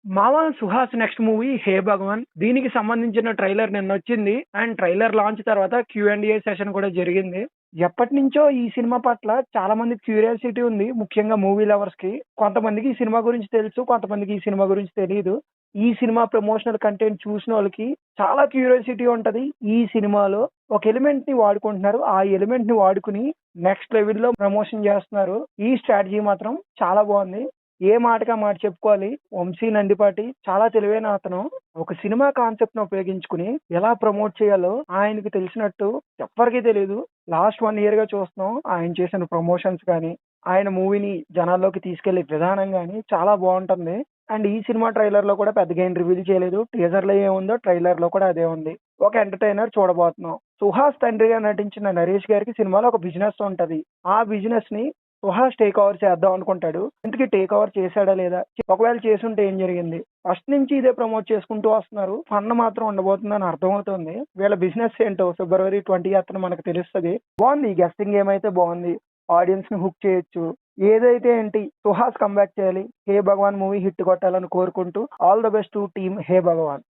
మామ 'Suhas' next movie 'హే భగవాన్' దీనికి సంబంధించిన ట్రైలర్ నిన్నొచ్చింది. అండ్ ట్రైలర్ లాంచ్ తర్వాత క్యూ&ఏ సెషన్ కూడా జరిగింది. ఎప్పటినుంచో ఈ సినిమా పట్ల చాలా మందికి క్యూరియాసిటీ ఉంది. ముఖ్యంగా మూవీ లవర్స్‌కి. కొంతమందికి ఈ సినిమా గురించి తెలుసు. కొంతమందికి ఈ సినిమా గురించి తెలీదు. ఈ సినిమా ప్రమోషనల్ కంటెంట్ చూసినోళ్ళకి చాలా క్యూరియాసిటీ ఉంటది. ఈ సినిమాలో ఒక ఎలిమెంట్‌ని వాడుకుంటున్నారు. ఆ ఎలిమెంట్‌ని వాడుకొని నెక్స్ట్ లెవెల్‌లో ప్రమోషన్ చేస్తున్నారు. ఈ స్ట్రాటజీ మాత్రం చాలా బావుంది. ఏ మాటకి ఆ మాట చెప్పుకోవాలి. 'వంశీ నందిపాటి' చాలా తెలివైన అతను. ఒక సినిమా కాన్సెప్ట్‌ని ఉపయోగించుకొని ఎలా ప్రమోట్ చేయాలో ఆయనకి తెలిసినట్టు ఎవ్వరికీ తెలీదు. లాస్ట్ 1 ఇయర్‌గా చూస్తున్నాం. ఆయన చేసిన ప్రమోషన్స్ గాని, ఆయన మూవీని జనాల్లోకి తీసుకెళ్లే విధానం గాని చాలా బావుంటుంది. అండ్ ఈ సినిమా ట్రైలర్‌లో కూడా పెద్దగా ఏం రివీల్ చేయలేదు. టీజర్‌లో ఏముందో ట్రైలర్‌లో కూడా అదే ఉంది. ఒక ఎంటర్‌టైనర్ చూడబోతున్నాం. 'సుహాస్' తండ్రిగా నటించిన 'నరేష్' గారికి సినిమాలో ఒక బిజినెస్ ఉంటది. ఆ బిజినెస్‌ని 'సుహాస్' టేక్ ఓవర్ చేద్దాం అనుకుంటాడు. ఇంతకీ టేక్ ఓవర్ చేసాడా లేదా? ఒకవేళ చేసుంటే ఏం జరిగింది? ఫస్ట్ నుంచి ఇదే ప్రమోట్ చేసుకుంటూ వస్తున్నారు. ఫన్ మాత్రం ఉండబోతుందని అర్థమవుతుంది. వీళ్ళ బిజినెస్ ఏంటో ఫిబ్రవరి 20థ్ మనకు తెలుస్తది. బావుంది. ఈ గెస్సింగ్ గేమ్ అయితే బావుంది. ఆడియన్స్‌ని హుక్ చేయొచ్చు. ఏదైతే ఏంటి 'సుహాస్' కమ్‌బ్యాక్ చేయాలి. 'హే భగవాన్' మూవీ హిట్ కొట్టాలని కోరుకుంటూ all the best to team 'hey Bhagavan'.